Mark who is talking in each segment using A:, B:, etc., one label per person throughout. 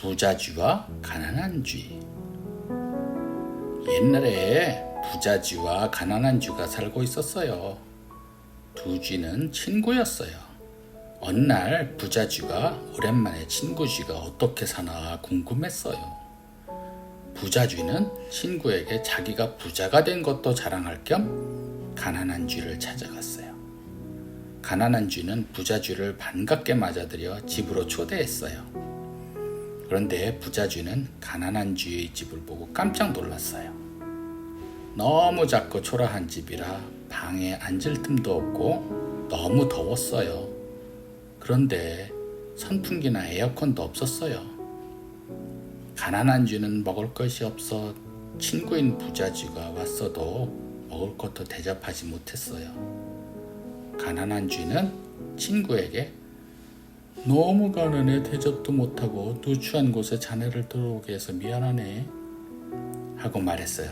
A: 부자쥐와 가난한 쥐. 옛날에 부자쥐와 가난한 쥐가 살고 있었어요. 두 쥐는 친구였어요. 어느 날 부자쥐가 오랜만에 친구 쥐가 어떻게 사나 궁금했어요. 부자쥐는 친구에게 자기가 부자가 된 것도 자랑할 겸 가난한 쥐를 찾아갔어요. 가난한 쥐는 부자쥐를 반갑게 맞아들여 집으로 초대했어요. 그런데 부자쥐는 가난한 쥐의 집을 보고 깜짝 놀랐어요. 너무 작고 초라한 집이라 방에 앉을 틈도 없고 너무 더웠어요. 그런데 선풍기나 에어컨도 없었어요. 가난한 쥐는 먹을 것이 없어 친구인 부자쥐가 왔어도 먹을 것도 대접하지 못했어요. 가난한 쥐는 친구에게 너무 가난해 대접도 못하고 누추한 곳에 자네를 들어오게 해서 미안하네 하고 말했어요.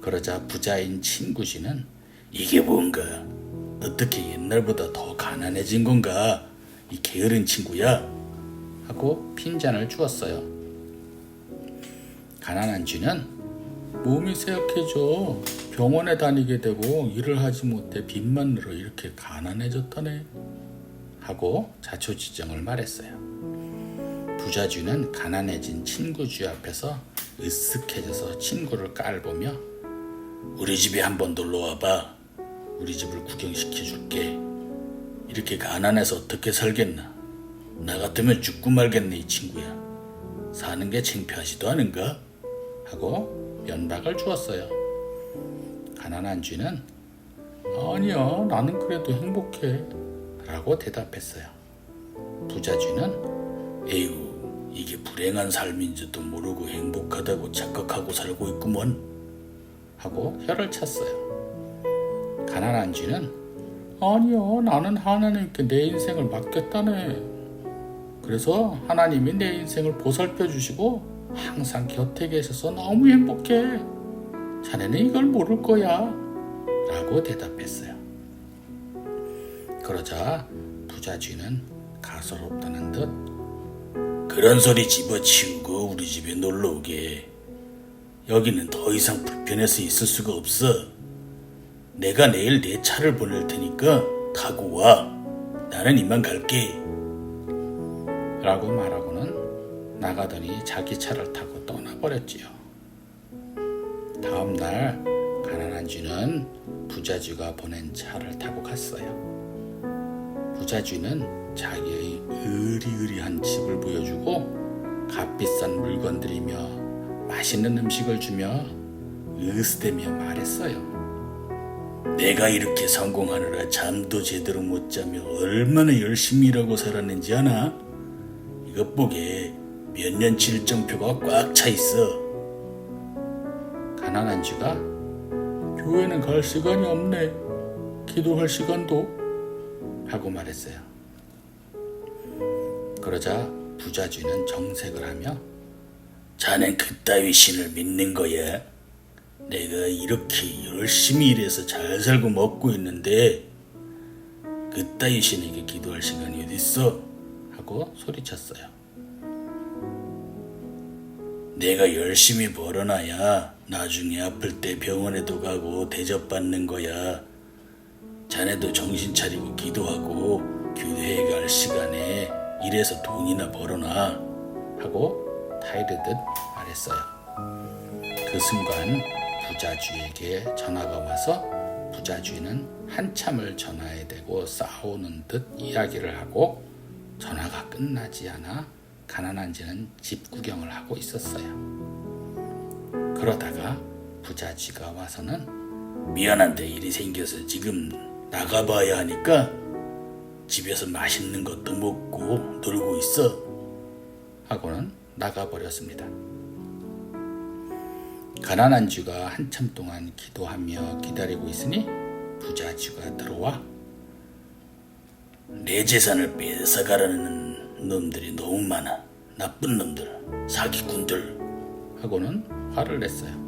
A: 그러자 부자인 친구 쥐는 이게 뭔가? 어떻게 옛날보다 더 가난해진 건가? 이 게으른 친구야? 하고 핀잔을 주었어요. 가난한 쥐는 몸이 쇠약해져 병원에 다니게 되고 일을 하지 못해 빚만 늘어 이렇게 가난해졌다네 하고 자초지종을 말했어요. 부자쥐는 가난해진 친구 쥐 앞에서 으쓱해져서 친구를 깔보며 우리 집에 한번 놀러 와봐. 우리 집을 구경시켜줄게. 이렇게 가난해서 어떻게 살겠나? 나 같으면 죽고 말겠네 이 친구야. 사는 게 창피하지도 않은가? 하고 면박을 주었어요. 가난한 쥐는 아니야 나는 그래도 행복해 라고 대답했어요. 부자쥐는 에휴 이게 불행한 삶인지도 모르고 행복하다고 착각하고 살고 있구먼 하고 혀를 찼어요. 가난한 쥐는 아니야 나는 하나님께 내 인생을 맡겼다네. 그래서 하나님이 내 인생을 보살펴 주시고 항상 곁에 계셔서 너무 행복해. 자네는 이걸 모를 거야 라고 대답했어요. 그러자 부자쥐는 가소롭다는 듯 그런 소리 집어치우고 우리 집에 놀러 오게. 여기는 더 이상 불편해서 있을 수가 없어. 내가 내일 내 차를 보낼 테니까 타고 와. 나는 이만 갈게 라고 말하고는 나가더니 자기 차를 타고 떠나버렸지요. 다음날 가난한 쥐는 부자쥐가 보낸 차를 타고 갔어요. 부자쥐는 자기의 으리으리한 집을 보여주고 값비싼 물건들이며 맛있는 음식을 주며 으스대며 말했어요. 내가 이렇게 성공하느라 잠도 제대로 못 자며 얼마나 열심히 일하고 살았는지 아나? 이것 보게 몇 년치 일정표가 꽉 차 있어. 가난한 쥐가 교회는 갈 시간이 없네. 기도할 시간도 하고 말했어요. 그러자 부자쥐는 정색을 하며 자넨 그따위 신을 믿는 거야? 내가 이렇게 열심히 일해서 잘 살고 먹고 있는데 그따위 신에게 기도할 시간이 어딨어? 하고 소리쳤어요. 내가 열심히 벌어놔야 나중에 아플 때 병원에도 가고 대접받는 거야. 자네도 정신 차리고 기도하고 교회에 갈 시간에 일해서 돈이나 벌어놔 하고 타이르듯 말했어요. 그 순간 부자쥐에게 전화가 와서 부자쥐는 한참을 전화에 대고 싸우는 듯 이야기를 하고 전화가 끝나지 않아 가난한 쥐는 집 구경을 하고 있었어요. 그러다가 부자쥐가 와서는 미안한데 일이 생겨서 지금 나가봐야 하니까 집에서 맛있는 것도 먹고 놀고 있어 하고는 나가버렸습니다. 가난한 쥐가 한참 동안 기도하며 기다리고 있으니 부자쥐가 들어와 내 재산을 뺏어가려는 놈들이 너무 많아. 나쁜 놈들, 사기꾼들 하고는 화를 냈어요.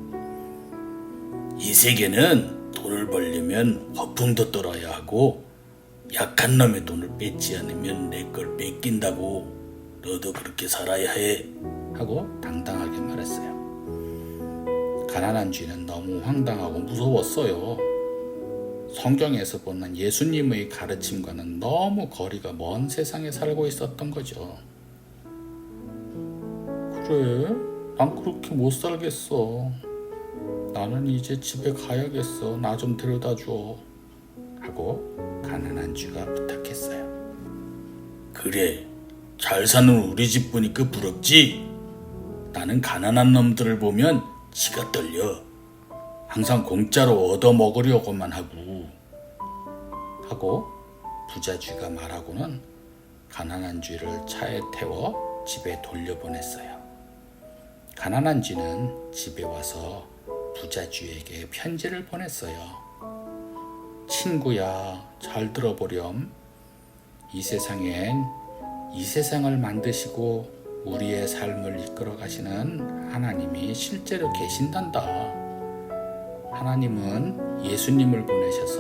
A: 이 세계는 돈을 벌려면 거품도 떨어야 하고 약한 놈의 돈을 뺏지 않으면 내 걸 뺏긴다고
B: 너도 그렇게 살아야 해.
A: 하고 당당하게 말했어요. 가난한 쥐는 너무 황당하고 무서웠어요. 성경에서 보는 예수님의 가르침과는 너무 거리가 먼 세상에 살고 있었던 거죠. 그래? 난 그렇게 못 살겠어. 나는 이제 집에 가야겠어. 나 좀 데려다 줘. 하고 가난한 쥐가 부탁했어요.
B: 그래, 잘 사는 우리 집 보니까 부럽지? 나는 가난한 놈들을 보면 치가 떨려. 항상 공짜로 얻어먹으려고만
A: 하고 부자 쥐가 말하고는 가난한 쥐를 차에 태워 집에 돌려보냈어요. 가난한 쥐는 집에 와서 부자 쥐에게 편지를 보냈어요. 친구야, 잘 들어보렴. 이 세상엔 이 세상을 만드시고 우리의 삶을 이끌어 가시는 하나님이 실제로 계신단다. 하나님은 예수님을 보내셔서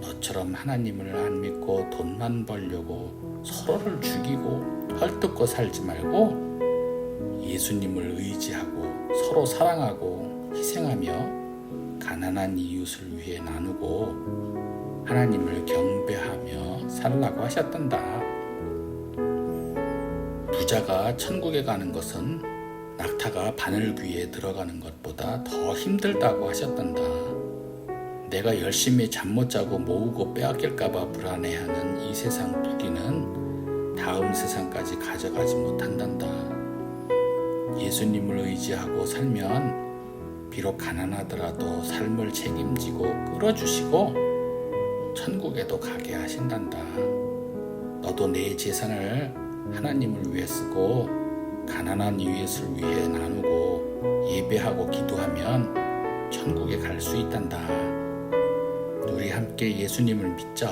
A: 너처럼 하나님을 안 믿고 돈만 벌려고 서로를 죽이고 헐뜯고 살지 말고 예수님을 의지하고 서로 사랑하고 희생하며 가난한 이웃을 위해 나누고 하나님을 경배하며 살라고 하셨단다. 부자가 천국에 가는 것은 낙타가 바늘귀에 들어가는 것보다 더 힘들다고 하셨단다. 내가 열심히 잠 못 자고 모으고 빼앗길까봐 불안해하는 이 세상 부귀는 다음 세상까지 가져가지 못한단다. 예수님을 의지하고 살면 비록 가난하더라도 삶을 책임지고 끌어주시고 천국에도 가게 하신단다. 너도 내 재산을 하나님을 위해 쓰고 가난한 이웃을 위해 나누고 예배하고 기도하면 천국에 갈 수 있단다. 우리 함께 예수님을 믿자.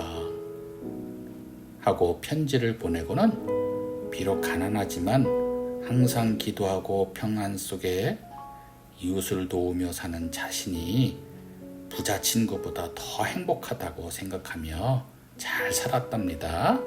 A: 하고 편지를 보내고는 비록 가난하지만 항상 기도하고 평안 속에 이웃을 도우며 사는 자신이 부자 친구보다 더 행복하다고 생각하며 잘 살았답니다.